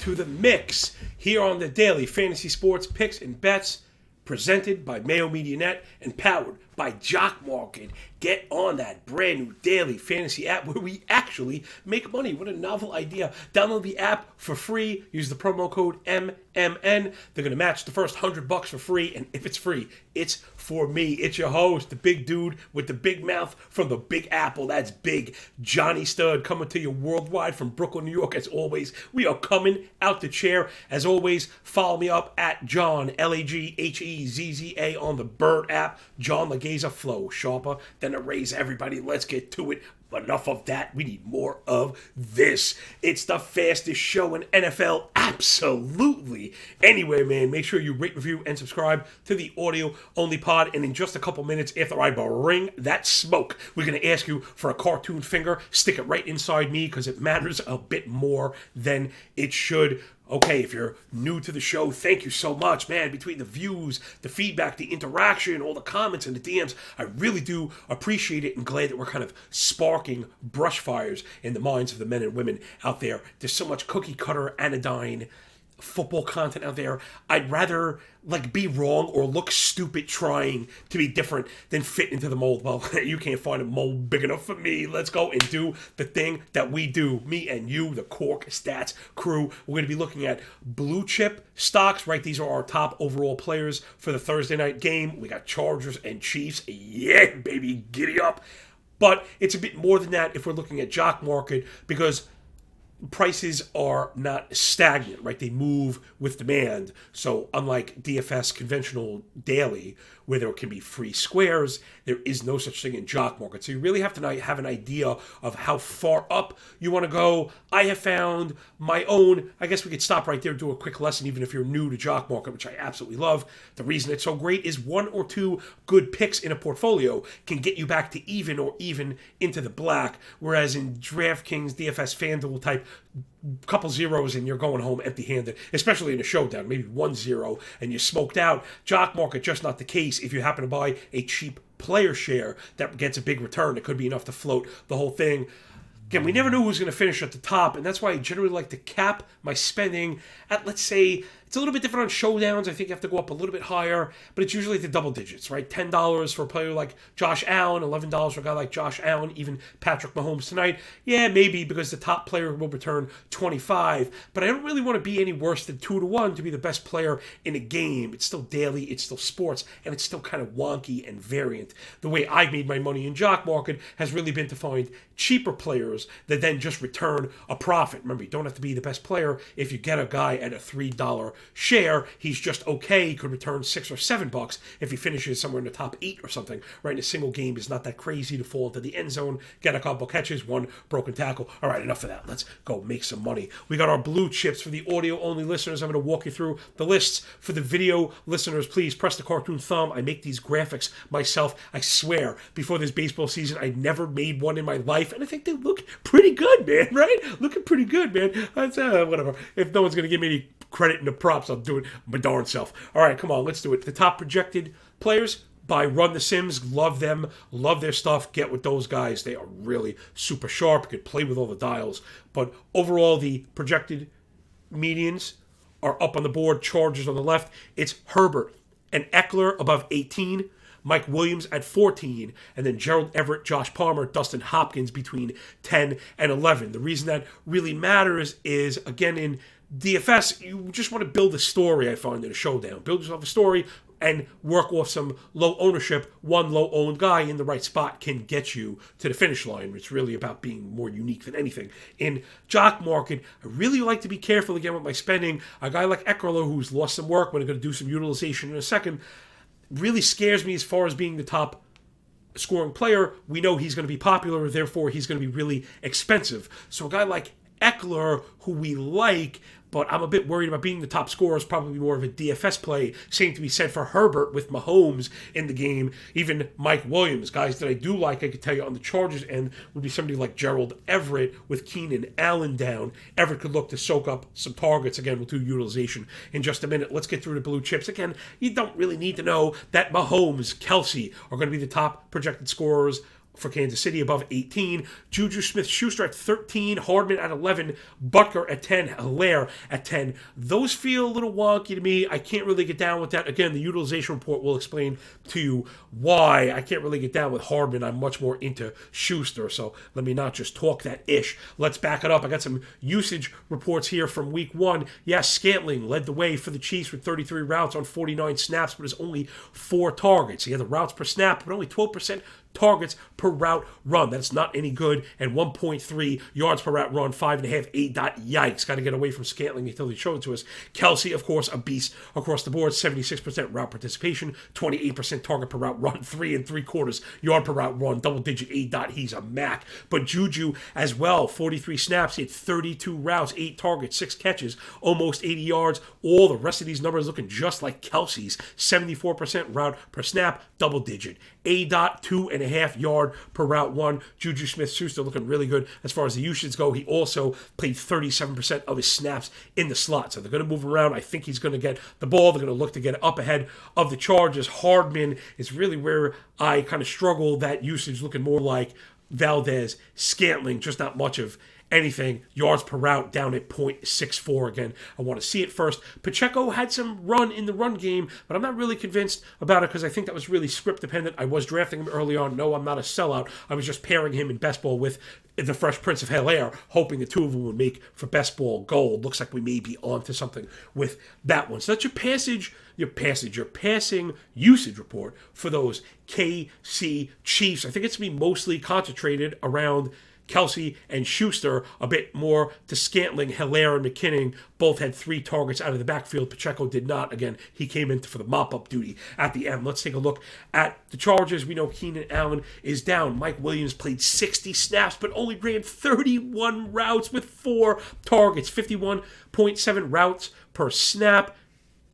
to the mix here on the Daily Fantasy Sports Picks and Bets, presented by Mayo Media Net and powered by Jock Market. Get on that brand new daily fantasy app where we actually make money. What a novel idea. Download the app for free. Use the promo code MMN. They're going to match the first $100 for free. And if it's free, it's for me. It's your host, the big dude with the big mouth from the Big Apple. That's Big Johnny Stud, coming to you worldwide from Brooklyn, New York. As always, we are coming out the chair. As always, follow me up at John, Laghezza on the Bird app. John Laghezza, flow sharper than a razor. Everybody, let's get to it. Enough of that. We need more of this. It's the fastest show in NFL. Absolutely. Anyway, man, make sure you rate, review, and subscribe to the audio-only pod. And in just a couple minutes after I bring that smoke, we're going to ask you for a cartoon finger. Stick it right inside me because it matters a bit more than it should. Okay, if you're new to the show, thank you so much, man. Between the views, the feedback, the interaction, all the comments and the DMs, I really do appreciate it and glad that we're kind of sparking brush fires in the minds of the men and women out there. There's so much cookie cutter, anodyne football content out there. I'd rather be wrong or look stupid trying to be different than fit into the mold. Well, you can't find a mold big enough for me. Let's go and do the thing that we do. Me and you, the Cork Stats crew. We're going to be looking at blue chip stocks, right? These are our top overall players for the Thursday night game. We got Chargers and Chiefs. Yeah, baby, giddy up. But it's a bit more than that if we're looking at Jock Market, because prices are not stagnant, right? They move with demand. So unlike DFS conventional daily, where there can be free squares, there is no such thing in Jock Market. So you really have to have an idea of how far up you want to go. I have found my own, I guess we could stop right there and do a quick lesson, even if you're new to Jock Market, which I absolutely love. The reason it's so great is one or two good picks in a portfolio can get you back to even or even into the black, whereas in DraftKings, DFS, FanDuel type, couple zeros and you're going home empty-handed, especially in a showdown, maybe 1-0 and you're smoked out. Jock Market, just not the case. If you happen to buy a cheap player share that gets a big return, it could be enough to float the whole thing. Again, we never knew who was going to finish at the top, and that's why I generally like to cap my spending at, let's say, it's a little bit different on showdowns. I think you have to go up a little bit higher, but it's usually the double digits, right? $10 for a player like Josh Allen, $11 for a guy like Josh Allen, even Patrick Mahomes tonight. Yeah, maybe because the top player will return 25, but I don't really want to be any worse than 2-1 to be the best player in a game. It's still daily, it's still sports, and it's still kind of wonky and variant. The way I've made my money in Jock Market has really been to find cheaper players that then just return a profit. Remember, you don't have to be the best player. If you get a guy at a $3 share, he's just okay. He could return $6 or $7 if he finishes somewhere in the top 8 or something. Right, in a single game is not that crazy to fall into the end zone, get a couple catches, one broken tackle. All right, enough of that. Let's go make some money. We got our blue chips for the audio-only listeners. I'm going to walk you through the lists. For the video listeners, please press the cartoon thumb. I make these graphics myself. I swear, before this baseball season, I never made one in my life, and I think they look pretty good, man, right? Looking pretty good, man. That's whatever. If no one's going to give me any credit in the props, I'll do it my darn self. All right, come on, let's do it. The top projected players by Run the Sims. Love them, love their stuff. Get with those guys. They are really super sharp. You could play with all the dials. But overall, the projected medians are up on the board. Chargers on the left. It's Herbert and Eckler above 18. Mike Williams at 14, and then Gerald Everett, Josh Palmer, Dustin Hopkins between 10 and 11. The reason that really matters is, again, in DFS, you just want to build a story, I find, in a showdown. Build yourself a story and work off some low ownership. One low-owned guy in the right spot can get you to the finish line. It's really about being more unique than anything. In Jock Market, I really like to be careful again with my spending. A guy like Eckler, who's lost some work, we're going to do some utilization in a second, really scares me as far as being the top scoring player. We know he's going to be popular, therefore he's going to be really expensive. So a guy like Eckler, who we like, but I'm a bit worried about being the top scorer, is probably more of a DFS play. Same to be said for Herbert with Mahomes in the game. Even Mike Williams, guys that I do like, I could tell you on the Chargers end, would be somebody like Gerald Everett with Keenan Allen down. Everett could look to soak up some targets. Again, we'll do utilization in just a minute. Let's get through the blue chips. Again, you don't really need to know that Mahomes, Kelsey are going to be the top projected scorers for Kansas City above 18. Juju Smith-Schuster at 13. Hardman at 11. Butker at 10. Hilaire at 10. Those feel a little wonky to me. I can't really get down with that. Again, the utilization report will explain to you why I can't really get down with Hardman. I'm much more into Schuster, so let me not just talk that ish. Let's back it up. I got some usage reports here from week 1. Yes, Scantling led the way for the Chiefs with 33 routes on 49 snaps, but it's only 4 targets. He had the routes per snap, but only 12% targets per route run. That's not any good. And 1.3 yards per route run, 5.5, 8 dot. Yikes. Got to get away from Scantling until they show it to us. Kelsey, of course, a beast across the board. 76% route participation, 28% target per route run, 3 3/4 yard per route run, double-digit 8 dot. He's a Mac. But Juju as well, 43 snaps. He had 32 routes, 8 targets, 6 catches, almost 80 yards. All the rest of these numbers looking just like Kelsey's. 74% route per snap, double-digit. A dot, 2.5 yard per route run. Juju Smith-Schuster looking really good as far as the usage go. He also played 37% of his snaps in the slot. So they're going to move around. I think he's going to get the ball. They're going to look to get up ahead of the Chargers. Hardman is really where I kind of struggle. That usage looking more like Valdez, Scantling, just not much of anything. Yards per route down at 0.64 again. I want to see it first. Pacheco had some run in the run game, but I'm not really convinced about it because I think that was really script dependent. I was drafting him early on. No, I'm not a sellout. I was just pairing him in best ball with the Fresh Prince of Hilaire, hoping the two of them would make for best ball gold. Looks like we may be onto something with that one. So that's your passing usage report for those KC Chiefs. I think it's going to be mostly concentrated around Kelsey and Schuster, a bit more to Scantling. Hilaire and McKinnon both had 3 targets out of the backfield. Pacheco did not. Again, he came in for the mop-up duty at the end. Let's take a look at the Chargers. We know Keenan Allen is down. Mike Williams played 60 snaps, but only ran 31 routes with 4 targets. 51.7 routes per snap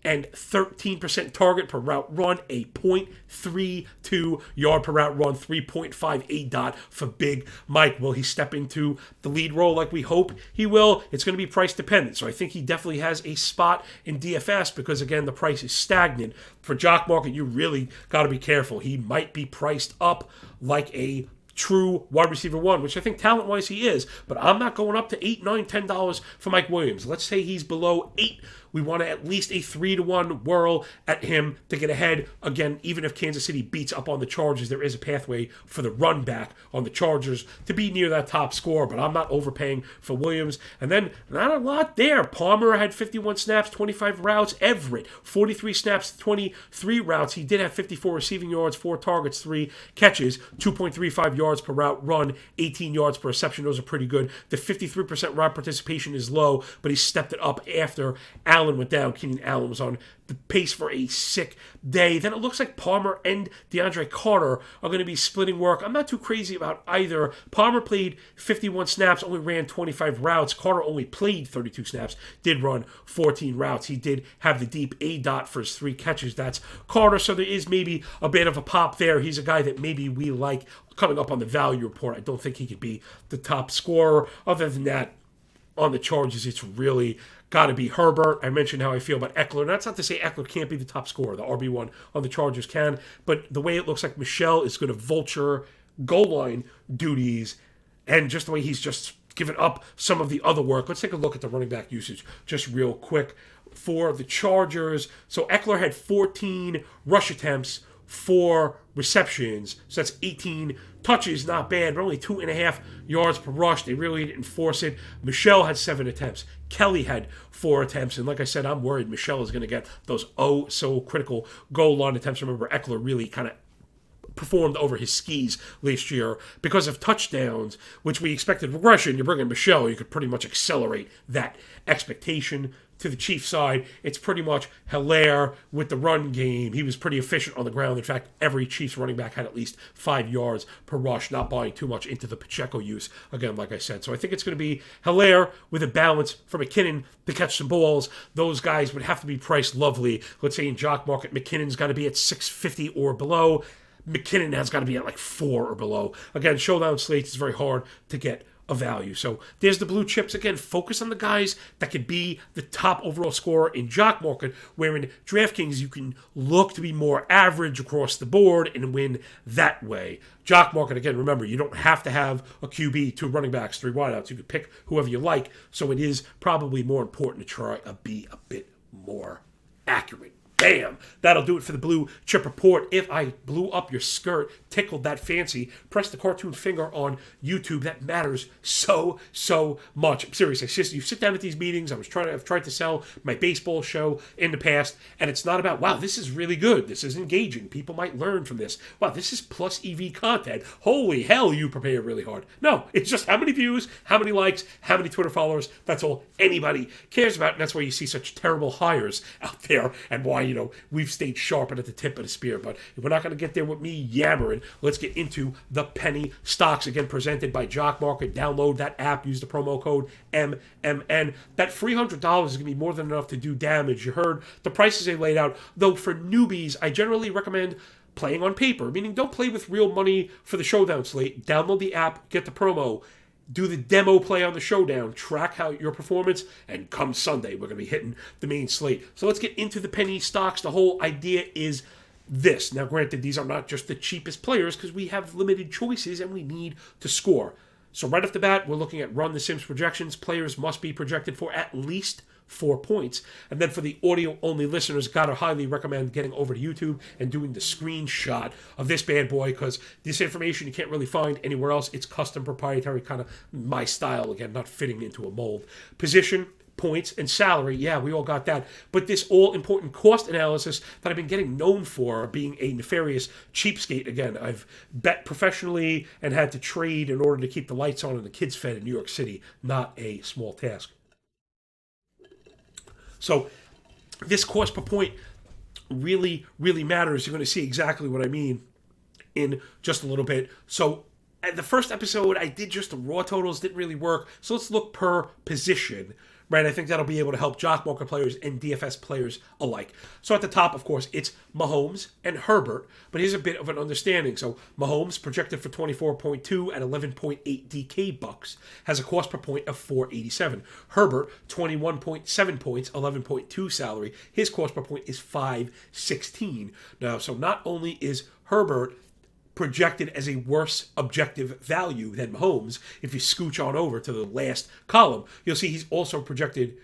and 13% target per route run, a 0.32 yard per route run, 3.58 dot for Big Mike. Will he step into the lead role like we hope he will? It's going to be price dependent. So I think he definitely has a spot in DFS because, again, the price is stagnant. For Jock Market, you really got to be careful. He might be priced up like a true wide receiver 1, which I think talent-wise he is, but I'm not going up to $8, $9, $10 for Mike Williams. Let's say he's below 8. We want to at least a 3-1 whirl at him to get ahead. Again, even if Kansas City beats up on the Chargers, there is a pathway for the run back on the Chargers to be near that top score, but I'm not overpaying for Williams. And then, not a lot there. Palmer had 51 snaps, 25 routes. Everett, 43 snaps, 23 routes. He did have 54 receiving yards, 4 targets, 3 catches, 2.35 yards per route run, 18 yards per reception. Those are pretty good. The 53% route participation is low, but he stepped it up after Allen went down. Keenan Allen was on the pace for a sick day. Then it looks like Palmer and DeAndre Carter are going to be splitting work. I'm not too crazy about either. Palmer played 51 snaps, only ran 25 routes. Carter only played 32 snaps, did run 14 routes. He did have the deep A dot for his 3 catches. That's Carter, so there is maybe a bit of a pop there. He's a guy that maybe we like coming up on the value report. I don't think he could be the top scorer. Other than that, on the Chargers, it's really got to be Herbert. I mentioned how I feel about Eckler. That's not to say Eckler can't be the top scorer. The RB1 on the Chargers can. But the way it looks like Michelle is going to vulture goal line duties and just the way he's just given up some of the other work. Let's take a look at the running back usage just real quick for the Chargers. So Eckler had 14 rush attempts, 4 receptions. So that's 18 touches, not bad, but only 2.5 yards per rush. They really didn't force it. Michelle had 7 attempts. Kelly had 4 attempts. And like I said, I'm worried Michelle is going to get those so critical goal line attempts. Remember, Eckler really kind of performed over his skis last year because of touchdowns, which we expected regression. You bring in Michelle, you could pretty much accelerate that expectation. To the Chiefs side, it's pretty much Hilaire with the run game. He was pretty efficient on the ground. In fact, every Chiefs running back had at least 5 yards per rush, not buying too much into the Pacheco use, again, like I said. So I think it's going to be Hilaire with a balance for McKinnon to catch some balls. Those guys would have to be priced lovely. Let's say in Jock Market, McKinnon's got to be at 650 or below. McKinnon has got to be at like 4 or below. Again, showdown slates is very hard to get of value. So there's the blue chips. Again, focus on the guys that could be the top overall scorer in jock market, where in DraftKings you can look to be more average across the board and win that way. Jock market, again, remember, you don't have to have a QB, 2 running backs, 3 wideouts. You can pick whoever you like. So it is probably more important to try to be a bit more accurate. Bam! That'll do it for the blue chip report. If I blew up your skirt, tickled that fancy, press the cartoon finger on YouTube. That matters so much. I'm serious. You sit down at these meetings. I've tried to sell my baseball show in the past, and it's not about, wow, this is really good. This is engaging. People might learn from this. Wow, this is plus EV content. Holy hell, you prepare really hard. No, it's just how many views, how many likes, how many Twitter followers. That's all anybody cares about, and that's why you see such terrible hires out there, and why we've stayed sharp and at the tip of the spear. But if we're not going to get there with me yammering, let's get into the penny stocks, again presented by Jock Market. Download that app, use the promo code MMN. That $300 is going to be more than enough to do damage. You heard the prices they laid out, though for newbies I generally recommend playing on paper, meaning don't play with real money for the showdown slate. Download the app, get the promo, do the demo play on the showdown, track how your performance, and come Sunday, we're going to be hitting the main slate. So let's get into the penny stocks. The whole idea is this. Now, granted, these are not just the cheapest players because we have limited choices and we need to score. So right off the bat, we're looking at Run the Sims projections. Players must be projected for at least 4 points. And then for the audio-only listeners, gotta highly recommend getting over to YouTube and doing the screenshot of this bad boy, because this information you can't really find anywhere else. It's custom, proprietary, kind of my style, again, not fitting into a mold. Position, points, and salary, yeah, we all got that. But this all-important cost analysis that I've been getting known for being a nefarious cheapskate. Again, I've bet professionally and had to trade in order to keep the lights on and the kids fed in New York City. Not a small task. So this cost per point really matters. You're going to see exactly what I mean in just a little bit. So at the first episode, I did just the raw totals, didn't really work. So let's look per position, right? I think that'll be able to help jock market players and DFS players alike. So at the top, of course, it's Mahomes and Herbert. But here's a bit of an understanding. So Mahomes, projected for 24.2 at 11.8 DK bucks, has a cost per point of 487. Herbert, 21.7 points, 11.2 salary. His cost per point is 516. Now, so not only is Herbert projected as a worse objective value than Mahomes, if you scooch on over to the last column, you'll see he's also projected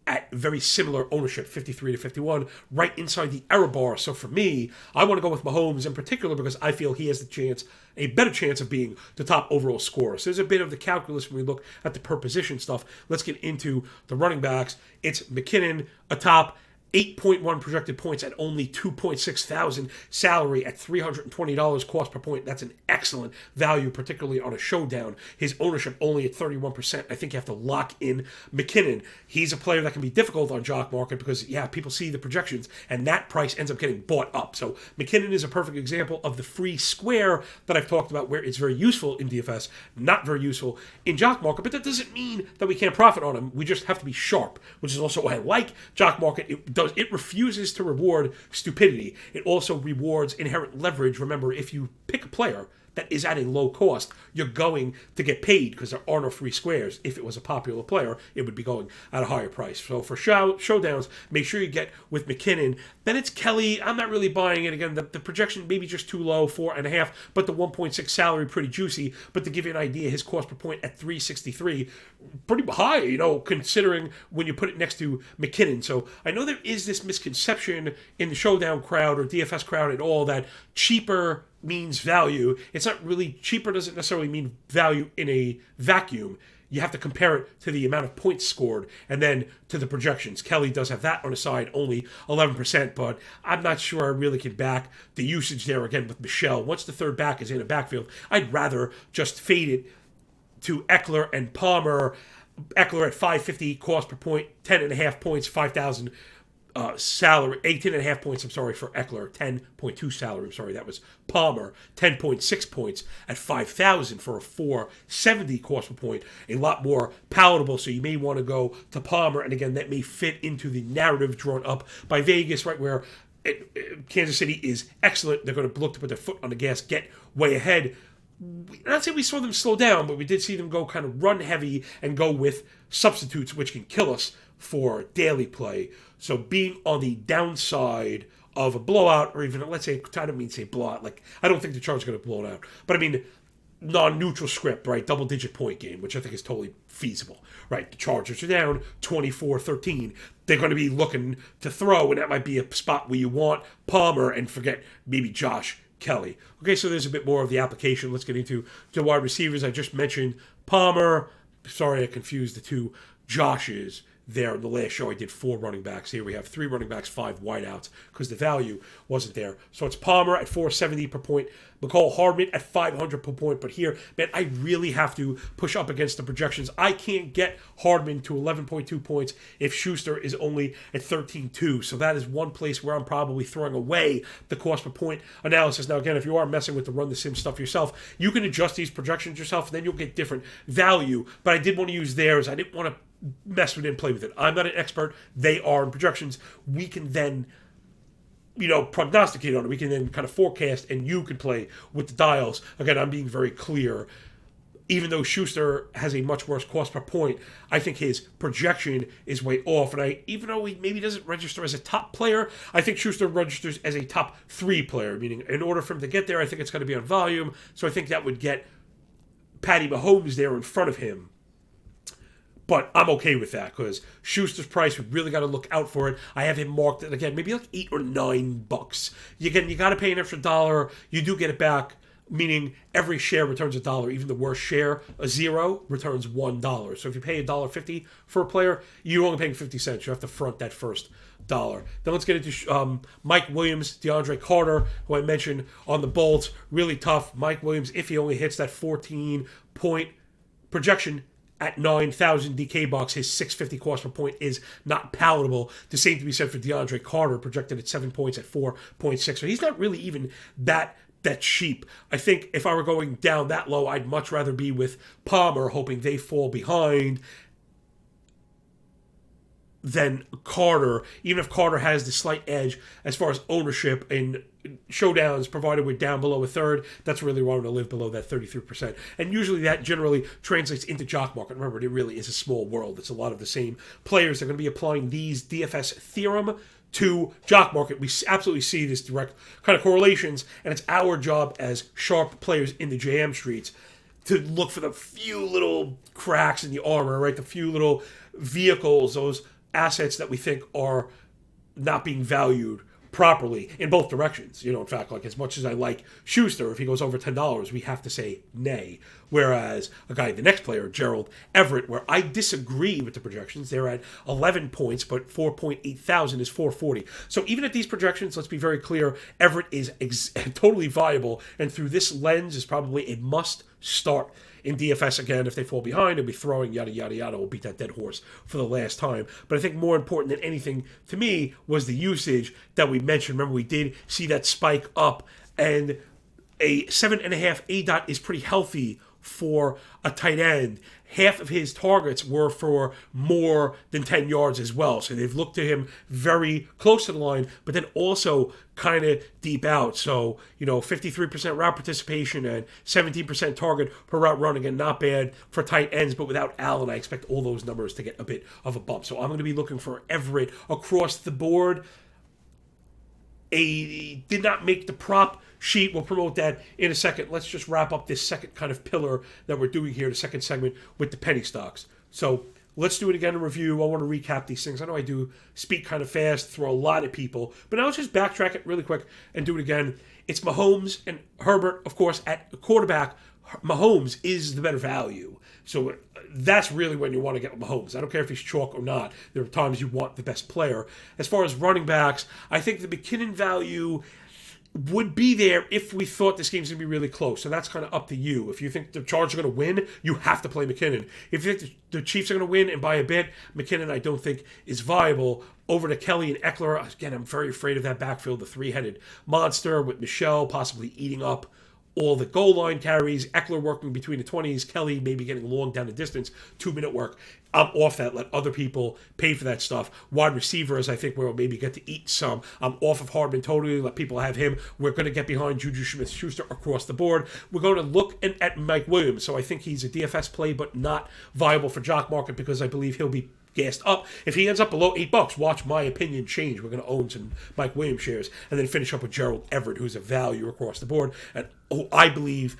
at very similar ownership, 53 to 51, right inside the error bar. So for me, I want to go with Mahomes in particular because I feel he has the chance, a better chance of being the top overall scorer. So there's a bit of the calculus when we look at the per position stuff. Let's get into the running backs. It's McKinnon atop, 8.1 projected points at only 2.6 thousand, salary at $320 cost per point. That's an excellent value, particularly on a showdown. His ownership only at 31%. I think you have to lock in McKinnon. He's a player that can be difficult on jock market because, yeah, people see the projections and that price ends up getting bought up. So McKinnon is a perfect example of the free square that I've talked about, where it's very useful in DFS, not very useful in jock market. But that doesn't mean that we can't profit on him. We just have to be sharp, which is also why I like jock market. It refuses to reward stupidity. It also rewards inherent leverage. Remember, if you pick a player that is at a low cost, you're going to get paid because there are no free squares. If it was a popular player, it would be going at a higher price. So for showdowns, make sure you get with McKinnon. Then it's Kelly. I'm not really buying it. Again, the projection maybe just too low, 4.5, but the 1.6 salary pretty juicy. But to give you an idea, his cost per point at 363, pretty high, considering when you put it next to McKinnon. So I know there is this misconception in the showdown crowd or DFS crowd at all that cheaper means value. It's not really, cheaper doesn't necessarily mean value in a vacuum. You have to compare it to the amount of points scored and then to the projections. Kelly does have that on the side, only 11%, but I'm not sure I really can back the usage there again with Michelle. Once the third back is in a backfield, I'd rather just fade it to Eckler and Palmer. Eckler at 550 cost per point, 10.5 points, 5,000 salary, 18.5 points, for Eckler, 10.2 salary, that was Palmer, 10.6 points at 5,000 for a 470 cost per point, a lot more palatable, so you may want to go to Palmer, and again, that may fit into the narrative drawn up by Vegas, right, where Kansas City is excellent. They're going to look to put their foot on the gas, get way ahead. not say we saw them slow down, but we did see them go kind of run heavy and go with substitutes, which can kill us for daily play. So being on the downside of a blowout, or even, let's say, I don't mean to say blowout, like, I don't think the Chargers are going to blow it out, but I mean non-neutral script, right? Double-digit point game, which I think is totally feasible, right? The Chargers are down 24-13. They're going to be looking to throw, and that might be a spot where you want Palmer and forget maybe Josh Kelly. Okay, so there's a bit more of the application. Let's get into the wide receivers. I just mentioned Palmer. Sorry, I confused the two Joshes there. In the last show, I did 4 running backs. Here we have 3 running backs, 5 wideouts, because the value wasn't there. So it's Palmer at 470 per point, McCall Hardman at 500 per point. But here, man, I really have to push up against the projections. I can't get Hardman to 11.2 points if Schuster is only at 13.2. So that is one place where I'm probably throwing away the cost per point analysis. Now, again, if you are messing with the run the sim stuff yourself, you can adjust these projections yourself, and then you'll get different value. But I did want to use theirs. I didn't want to mess with it and play with it. I'm not an expert. They are in projections. We can then, prognosticate on it. We can then kind of forecast, and you can play with the dials. Again, I'm being very clear. Even though Schuster has a much worse cost per point, I think his projection is way off. And even though he maybe doesn't register as a top player, I think Schuster registers as a top 3 player. Meaning, in order for him to get there, I think it's going to be on volume. So I think that would get Patty Mahomes there in front of him. But I'm okay with that because Schuster's price, we really got to look out for it. I have him marked at, again, maybe like $8 or $9. Again, you got to pay an extra $1. You do get it back, meaning every share returns $1. Even the worst share, a 0, returns $1. So if you pay $1.50 for a player, you're only paying 50 cents. You have to front that first $1. Then let's get into Mike Williams, DeAndre Carter, who I mentioned on the Bolts. Really tough. Mike Williams, if he only hits that 14-point projection, at 9,000 DK bucks, his 650 cost per point is not palatable. The same to be said for DeAndre Carter, projected at 7 points at 4.6. So he's not really even that cheap. I think if I were going down that low, I'd much rather be with Palmer, hoping they fall behind, than Carter, even if Carter has the slight edge as far as ownership in showdowns, provided we're down below a third. That's really wrong to live below that 33%. And usually that generally translates into jock market. Remember, it really is a small world. It's a lot of the same players that are going to be applying these DFS theorem to jock market. We absolutely see this direct kind of correlations, and it's our job as sharp players in the JM streets to look for the few little cracks in the armor, right? The few little vehicles, those assets that we think are not being valued properly in both directions. In fact, like as much as I like Schuster, if he goes over $10, we have to say nay. Whereas the next player, Gerald Everett, where I disagree with the projections, they're at 11 points, but 4.8 thousand is 440. So even at these projections, let's be very clear, Everett is totally viable, and through this lens is probably a must start. In DFS, again, if they fall behind, and be throwing yada, yada, yada, we'll beat that dead horse for the last time. But I think more important than anything to me was the usage that we mentioned. Remember, we did see that spike up, and a 7.5 ADOT is pretty healthy for a tight end. Half of his targets were for more than 10 yards as well. So they've looked to him very close to the line, but then also kind of deep out. So, 53% route participation and 17% target per route run. Again, not bad for tight ends, but without Allen, I expect all those numbers to get a bit of a bump. So I'm going to be looking for Everett across the board. Did not make the prop sheet. We'll promote that in a second. Let's just wrap up this second kind of pillar that we're doing here, the second segment with the penny stocks. So let's do it again in review. I want to recap these things. I know I do speak kind of fast, throw a lot at people, but now let's just backtrack it really quick and do it again. It's Mahomes and Herbert, of course, at quarterback. Mahomes is the better value. So that's really when you want to get Mahomes. I don't care if he's chalk or not. There are times you want the best player. As far as running backs, I think the McKinnon value would be there if we thought this game's going to be really close. So that's kind of up to you. If you think the Chargers are going to win, you have to play McKinnon. If you think the Chiefs are going to win and by a bit, McKinnon I don't think is viable. Over to Kelly and Eckler, again, I'm very afraid of that backfield, the three-headed monster with Michelle possibly eating up all the goal line carries, Eckler working between the 20s, Kelly maybe getting long down the distance, 2-minute work. I'm off that. Let other people pay for that stuff. Wide receivers, I think we'll maybe get to eat some. I'm off of Hardman totally. Let people have him. We're going to get behind Juju Smith-Schuster across the board. We're going to look at Mike Williams. So I think he's a DFS play, but not viable for jock market because I believe he'll be gassed up. If he ends up below $8, watch my opinion change. We're going to own some Mike Williams shares and then finish up with Gerald Everett, who's a value across the board. And I believe,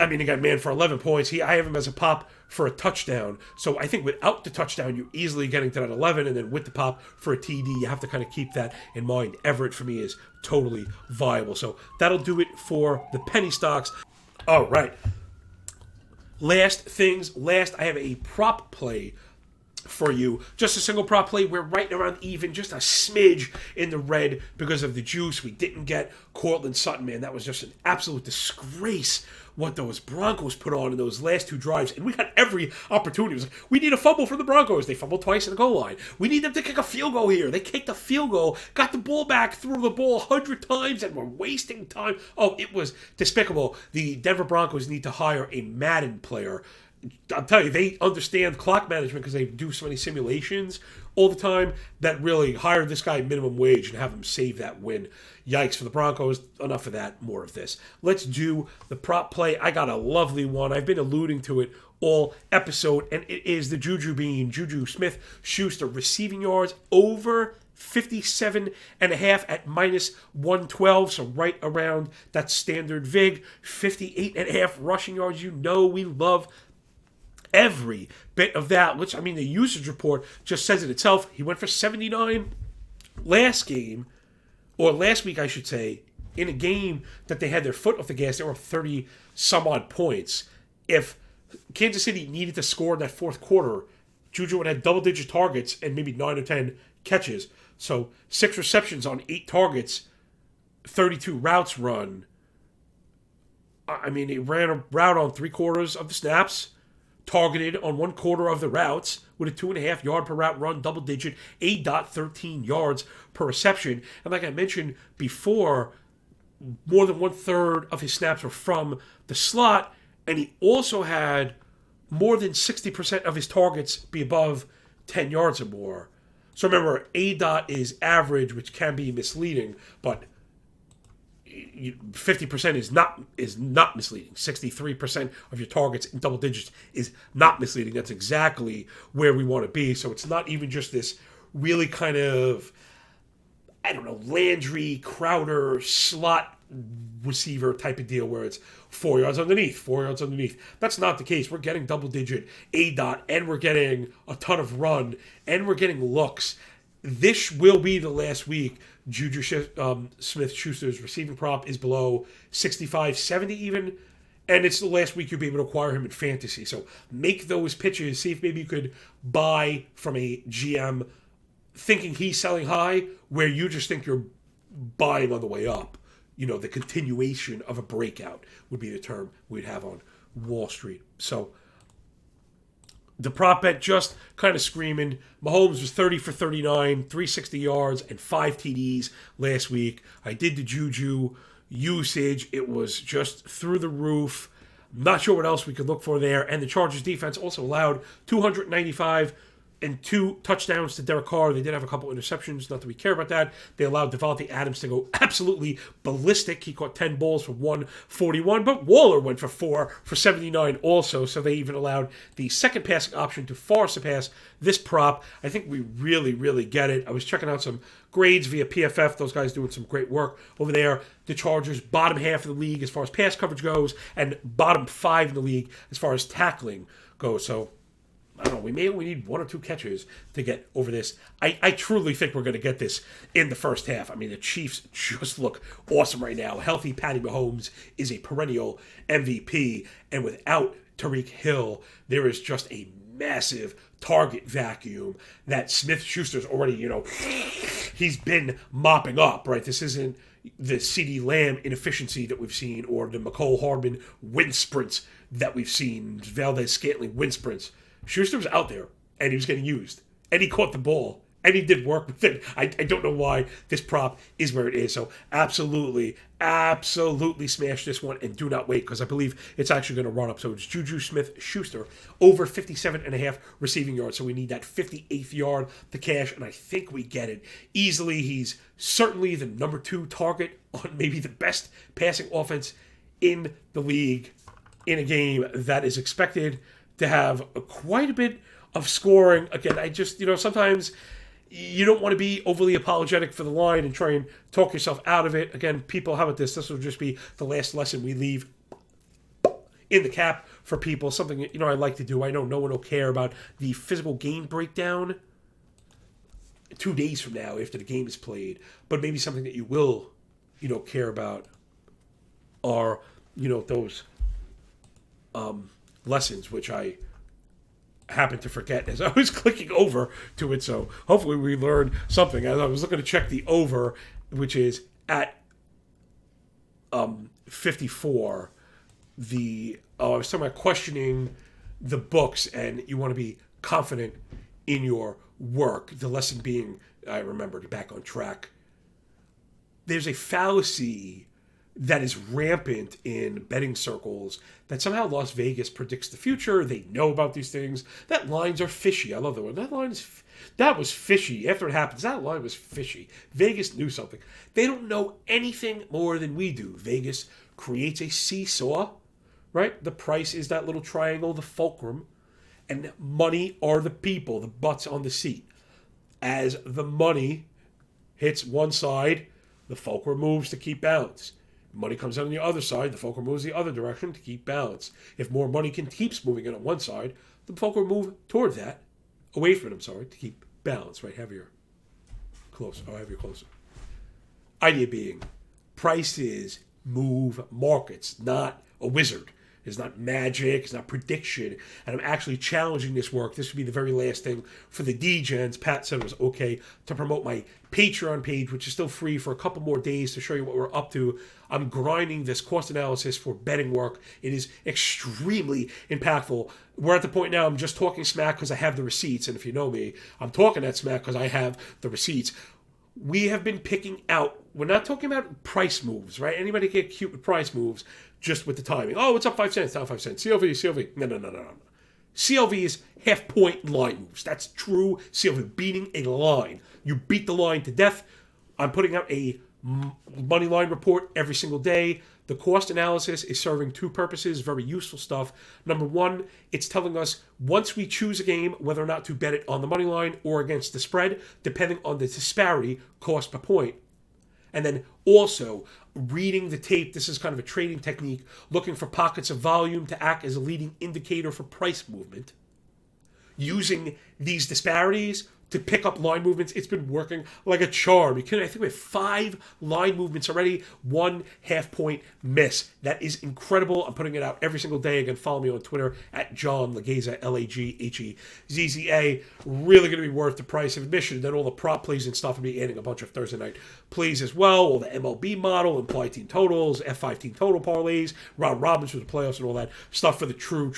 he got man for 11 points. I have him as a pop for a touchdown. So I think without the touchdown, you're easily getting to that 11. And then with the pop for a TD, you have to kind of keep that in mind. Everett for me is totally viable. So that'll do it for the penny stocks. All right. Last, I have a prop play for you. Just a single prop play. We're right around even, just a smidge in the red because of the juice. We didn't get Cortland Sutton, man. That was just an absolute disgrace what those Broncos put on in those last two drives. And we got every opportunity. It was like, we need a fumble from the Broncos. They fumbled twice in the goal line. We need them to kick a field goal here. They kicked a field goal, got the ball back, threw the ball 100 times, and were wasting time. Oh, it was despicable. The Denver Broncos need to hire a Madden player. I'm telling you, they understand clock management because they do so many simulations all the time that really hire this guy minimum wage and have him save that win. Yikes for the Broncos. Enough of that. More of this. Let's do the prop play. I got a lovely one. I've been alluding to it all episode, and it is the Juju Bean. Juju Smith-Schuster receiving yards over 57.5 at -112, so right around that standard VIG. 58.5 rushing yards. You know we love every bit of that, which, the usage report just says it itself. He went for 79 last week, I should say, in a game that they had their foot off the gas. They were 30 some odd points. If Kansas City needed to score in that fourth quarter, Juju would have double-digit targets and maybe 9 or 10 catches. So 6 receptions on 8 targets, 32 routes run. He ran a route on 3/4 of the snaps, targeted on 1/4 of the routes with a 2.5 yard per route run, double digit, 8.13 yards per reception. And like I mentioned before, more than 1/3 of his snaps were from the slot, and he also had more than 60% of his targets be above 10 yards or more. So remember, A. is average, which can be misleading, but 50% is not misleading. 63% of your targets in double digits is not misleading. That's exactly where we want to be. So it's not even just this really kind of, Landry, Crowder, slot receiver type of deal where it's 4 yards underneath. That's not the case. We're getting double digit A. and we're getting a ton of run, and we're getting looks. This will be the last week Juju Smith-Schuster's receiving prop is below 65, 70 even, and it's the last week you'll be able to acquire him in fantasy. So make those pitches. See if maybe you could buy from a GM thinking he's selling high where you just think you're buying on the way up. The continuation of a breakout would be the term we'd have on Wall Street. So the prop bet just kind of screaming. Mahomes was 30 for 39, 360 yards, and 5 TDs last week. I did the Juju usage. It was just through the roof. Not sure what else we could look for there. And the Chargers defense also allowed 295 and 2 touchdowns to Derek Carr. They did have a couple interceptions. Not that we care about that. They allowed Devontae Adams to go absolutely ballistic. He caught 10 balls for 141, but Waller went for 4 for 79 also. So they even allowed the second passing option to far surpass this prop. I think we really, really get it. I was checking out some grades via PFF. Those guys doing some great work over there. The Chargers, bottom half of the league as far as pass coverage goes, and bottom 5 in the league as far as tackling goes. So I don't know, we may only need 1 or 2 catches to get over this. I truly think we're going to get this in the first half. The Chiefs just look awesome right now. Healthy Patty Mahomes is a perennial MVP. And without Tyreek Hill, there is just a massive target vacuum that Smith-Schuster's already, he's been mopping up, right? This isn't the CeeDee Lamb inefficiency that we've seen or the McCole Hardman wind sprints that we've seen, Valdez Scantling wind sprints. Schuster was out there, and he was getting used, and he caught the ball, and he did work with it. I don't know why this prop is where it is. So absolutely smash this one and do not wait, because I believe it's actually going to run up. So it's Juju Smith-Schuster over 57.5 receiving yards. So we need that 58th yard to cash, and I think we get it easily. He's certainly the number 2 target on maybe the best passing offense in the league in a game that is expected to have quite a bit of scoring. Again, I just, sometimes you don't want to be overly apologetic for the line and try and talk yourself out of it. Again, people, how about this? This will just be the last lesson we leave in the cap for people. Something, I like to do. I know no one will care about the physical game breakdown 2 days from now after the game is played, but maybe something that you will, care about are, those lessons, which I happened to forget as I was clicking over to it. So hopefully we learned something. As I was looking to check the over, which is at 54. I was talking about questioning the books, and you want to be confident in your work. The lesson being, I remembered, back on track. There's a fallacy that is rampant in betting circles that somehow Las Vegas predicts the future. They know about these things. That lines are fishy. I love that one. That was fishy. After it happens, that line was fishy. Vegas knew something. They don't know anything more than we do. Vegas creates a seesaw, right? The price is that little triangle, the fulcrum, and money are the people, the butts on the seat. As the money hits one side, the fulcrum moves to keep balance. Money comes out on the other side, the fulcrum moves the other direction to keep balance. If more money keeps moving in on one side, the fulcrum move toward that, away from it, to keep balance, right? Heavier. Closer. Idea being, prices move markets, not a wizard. It's not magic, it's not prediction, and I'm actually challenging this work. This would be the very last thing for the D-Gens. Pat said it was okay to promote my Patreon page, which is still free for a couple more days to show you what we're up to. I'm grinding this cost analysis for betting work. It is extremely impactful. We're at the point now I'm just talking smack because I have the receipts, and if you know me, I'm talking that smack because I have the receipts. We have been picking out, we're not talking about price moves, right? Anybody get cute with price moves just with the timing. Oh, it's up 5 cents, down 5 cents. CLV. No. CLV is half-point line moves. That's true CLV, beating a line. You beat the line to death. I'm putting out a money line report every single day. The cost analysis is serving 2 purposes, very useful stuff. Number 1, it's telling us once we choose a game, whether or not to bet it on the money line or against the spread, depending on the disparity cost per point. And then also reading the tape. This is kind of a trading technique, looking for pockets of volume to act as a leading indicator for price movement. Using these disparities to pick up line movements. It's been working like a charm. I think we have 5 line movements already, 1 half-point miss. That is incredible. I'm putting it out every single day. Again, follow me on Twitter at John Laghezza, Laghezza. Really going to be worth the price of admission. Then all the prop plays and stuff will be adding a bunch of Thursday night plays as well. All the MLB model, implied team totals, F5 team total parlays, round robins for the playoffs and all that stuff for the true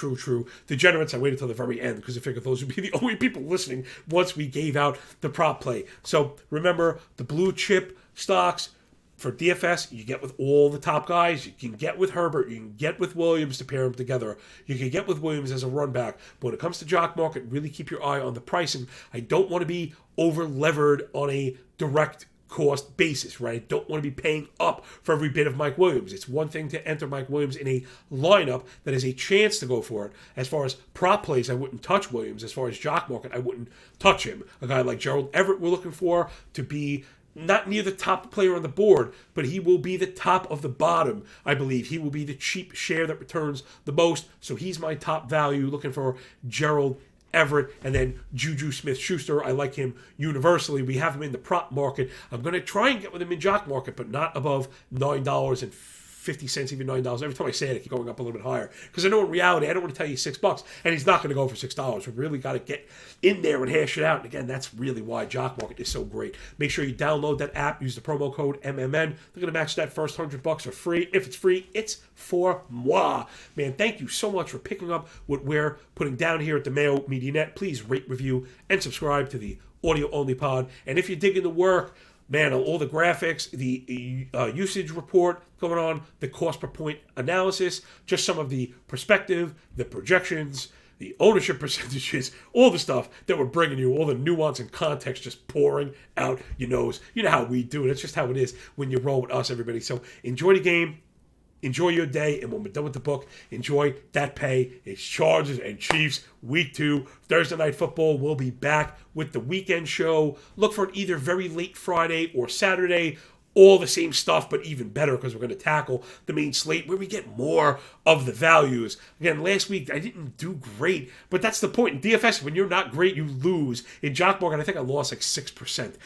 degenerates. I waited till the very end because I figured those would be the only people listening once we gave out the prop play. So remember, the blue chip stocks for DFS, you get with all the top guys. You can get with Herbert. You can get with Williams to pair them together. You can get with Williams as a run back. But when it comes to jock market, really keep your eye on the pricing. I don't want to be over-levered on a direct cost basis, right? I don't want to be paying up for every bit of Mike Williams. It's one thing to enter Mike Williams in a lineup that is a chance to go for it. As far as prop plays, I wouldn't touch Williams. As far as jock market, I wouldn't touch him. A guy like Gerald Everett we're looking for to be not near the top player on the board, but he will be the top of the bottom, I believe. He will be the cheap share that returns the most. So he's my top value, looking for Gerald Everett, and then Juju Smith-Schuster. I like him universally. We have him in the prop market. I'm going to try and get with him in jock market, but not above $9.50, even $9. Every time I say it, I keep going up a little bit higher. Because I know in reality, I don't want to tell you $6, and he's not going to go for $6. We really got to get in there and hash it out. And again, that's really why jock market is so great. Make sure you download that app. Use the promo code MMN. They're going to match that first $100 for free. If it's free, it's for moi. Man, thank you so much for picking up what we're putting down here at the Mayo Media Net. Please rate, review, and subscribe to the audio only pod. And if you're digging the work, man, all the graphics, the usage report going on, the cost per point analysis, just some of the perspective, the projections, the ownership percentages, all the stuff that we're bringing you, all the nuance and context just pouring out your nose. You know how we do it. It's just how it is when you roll with us, everybody. So enjoy the game. Enjoy your day, and when we're done with the book, enjoy that pay. It's Chargers and Chiefs, Week 2, Thursday Night Football. We'll be back with the weekend show. Look for it either very late Friday or Saturday. All the same stuff, but even better because we're going to tackle the main slate where we get more of the values. Again, last week I didn't do great, but that's the point. In DFS, when you're not great, you lose. In Jock Market, I think I lost like 6%.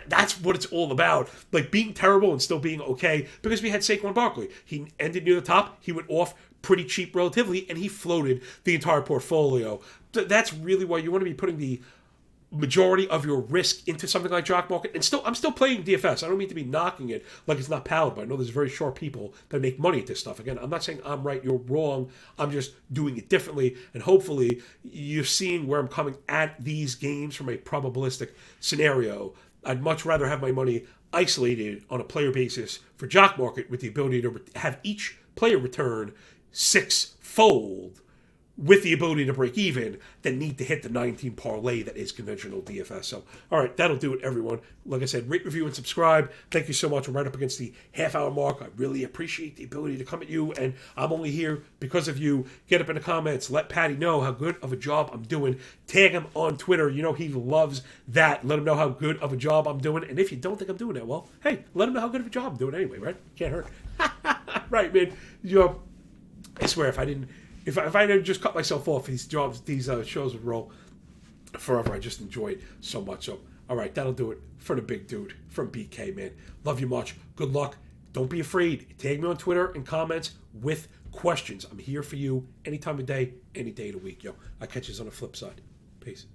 That's what it's all about. Like being terrible and still being okay, because we had Saquon Barkley. He ended near the top. He went off pretty cheap relatively, and he floated the entire portfolio. That's really why you want to be putting the majority of your risk into something like Jock Market. And I'm still playing DFS. I don't mean to be knocking it like it's not palatable. I know there's very sharp people that make money at this stuff. Again, I'm not saying I'm right, you're wrong. I'm just doing it differently. And hopefully you're seeing where I'm coming at these games from a probabilistic scenario. I'd much rather have my money isolated on a player basis for Jock Market with the ability to have each player return six-fold with the ability to break even than need to hit the 19 parlay that is conventional DFS. So, all right, that'll do it, everyone. Like I said, rate, review, and subscribe. Thank you so much. We're right up against the half-hour mark. I really appreciate the ability to come at you, and I'm only here because of you. Get up in the comments. Let Patty know how good of a job I'm doing. Tag him on Twitter. You know he loves that. Let him know how good of a job I'm doing. And if you don't think I'm doing that well, hey, let him know how good of a job I'm doing anyway, right? Can't hurt. Right, man. I swear, if I didn't just cut myself off, these shows would roll forever. I just enjoy it so much. So, all right, that'll do it for the big dude from BK, man. Love you much. Good luck. Don't be afraid. Tag me on Twitter and comments with questions. I'm here for you any time of day, any day of the week. I'll catch you on the flip side. Peace.